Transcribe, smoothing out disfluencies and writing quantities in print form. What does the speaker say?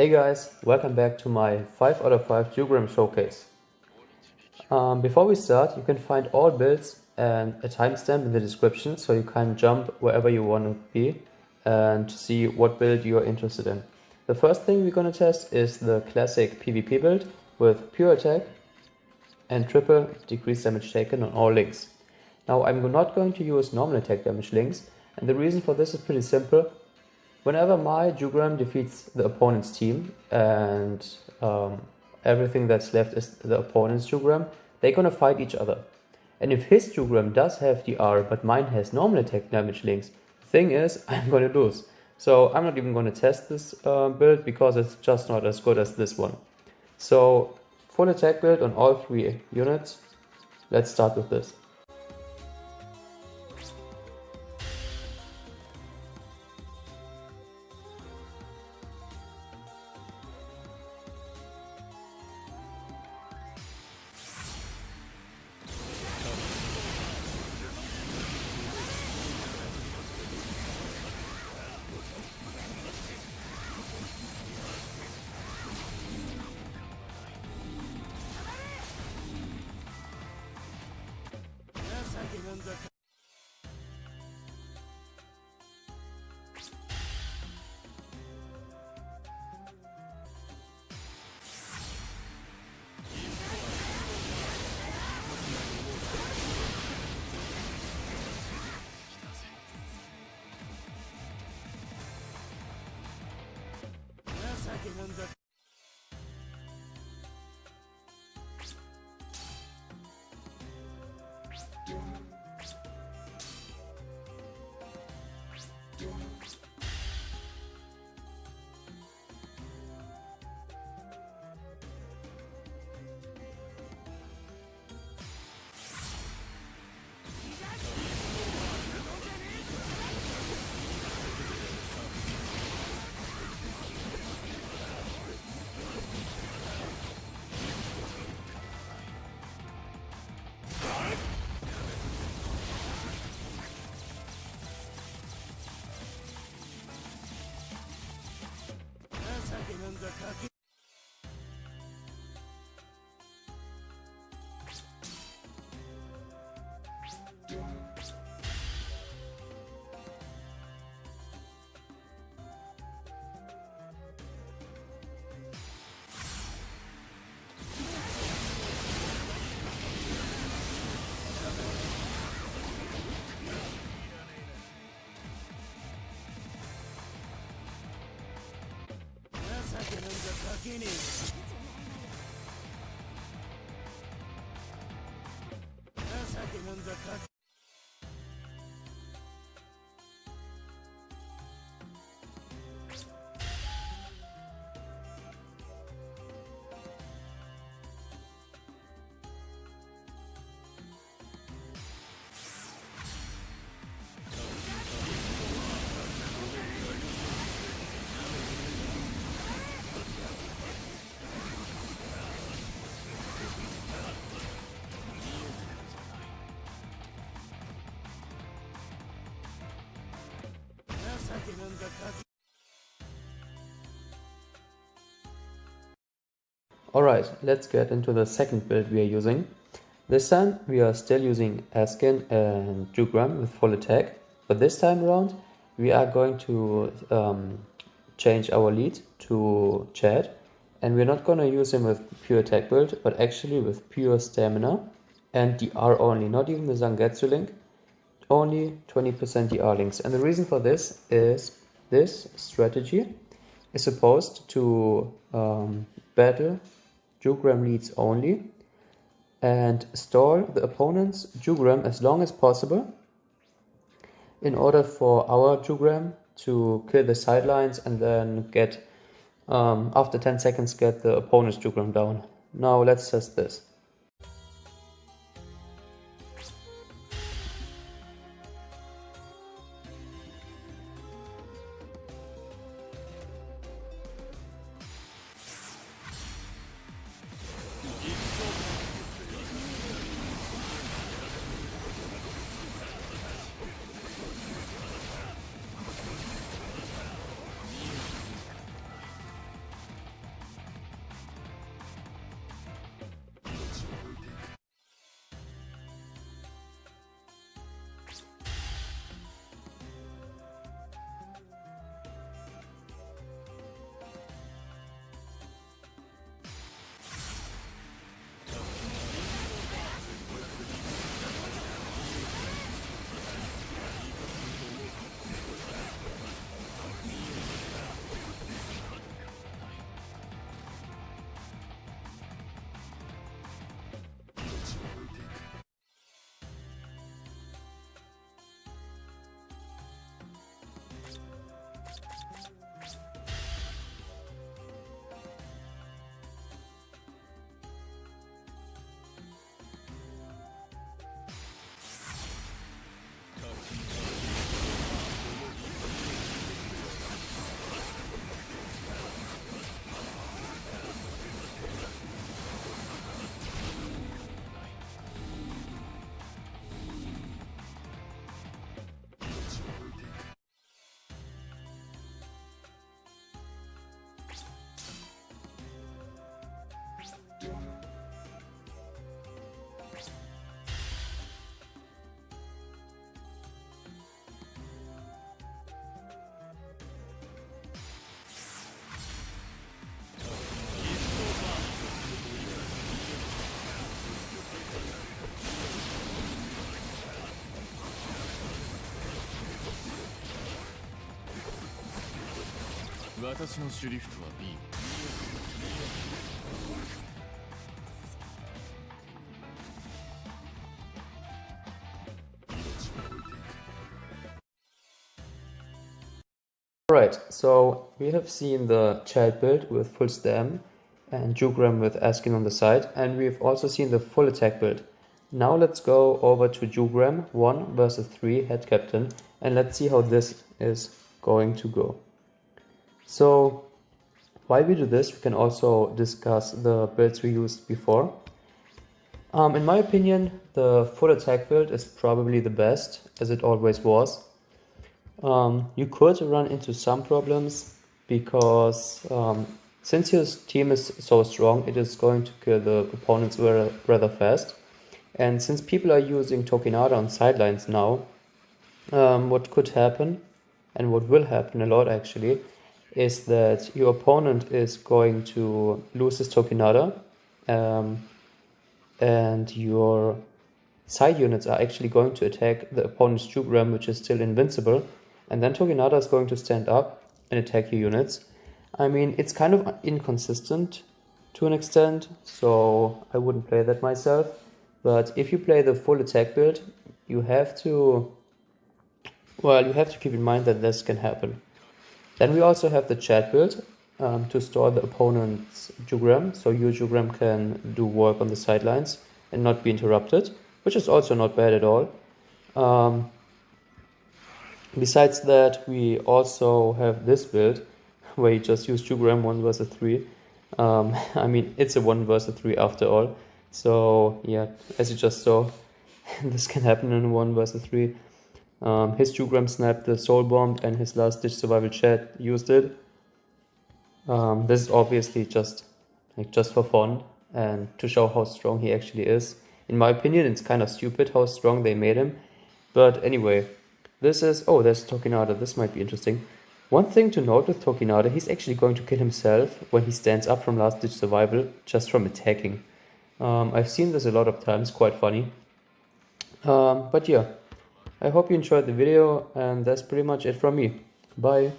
Hey guys, welcome back to my 5 out of 5 Jugram showcase. Before we start, you can find all builds and a timestamp in the description so you can jump wherever you want to be and see what build you are interested in. The first thing we're going to test is the classic PvP build with pure attack and triple decreased damage taken on all links. Now I'm not going to use normal attack damage links, and the reason for this is pretty simple. Whenever my Jugram defeats the opponent's team and everything that's left is the opponent's Jugram, they're gonna fight each other. And if his Jugram does have DR but mine has normal attack damage links, the thing is I'm gonna lose. So I'm not even gonna test this build because it's just not as good as this one. So full attack build on all 3 units. Let's start with this. Alright, let's get into the second build we are using. This time we are still using Askin and Jugram with full attack, but this time around we are going to change our lead to Chad, and we're not going to use him with pure attack build, but actually with pure stamina and DR only, not even the Zangetsu link, only 20% DR links. And the reason for this is this strategy is supposed to battle Jugram leads only and stall the opponent's Jugram as long as possible in order for our Jugram to kill the sidelines and then get, after 10 seconds, get the opponent's Jugram down. Now let's test this. 私のシュリフトは B。 Alright, so we have seen the child build with full stam and Jugram with Askin on the side, and we've also seen the full attack build. Now let's go over to Jugram 1 versus 3 head captain, and let's see how this is going to go. So while we do this, we can also discuss the builds we used before. In my opinion, the full attack build is probably the best, as it always was. You could run into some problems because since your team is so strong, it is going to kill the opponents rather fast. And since people are using Tokinada on sidelines now, what could happen, and what will happen a lot actually, is that your opponent is going to lose his Tokinada, and your side units are actually going to attack the opponent's Jugram, which is still invincible. And then Tokinada is going to stand up and attack your units. I mean, it's kind of inconsistent to an extent, so I wouldn't play that myself. But if you play the full attack build, you have to keep in mind that this can happen. Then we also have the chat build to store the opponent's Jugram, so your Jugram can do work on the sidelines and not be interrupted, which is also not bad at all. Besides that, we also have this build where you just use Jugram 1 versus 3. I mean, it's a 1 versus 3 after all. So yeah, as you just saw, this can happen in 1 versus 3. His Jugram snapped the soul bomb and his last ditch survival chat used it. This is obviously just for fun and to show how strong he actually is. In my opinion, it's kind of stupid how strong they made him. But anyway, this is... oh, there's Tokinada. This might be interesting. One thing to note with Tokinada, he's actually going to kill himself when he stands up from last ditch survival just from attacking. I've seen this a lot of times, quite funny. But yeah, I hope you enjoyed the video, and that's pretty much it from me. Bye!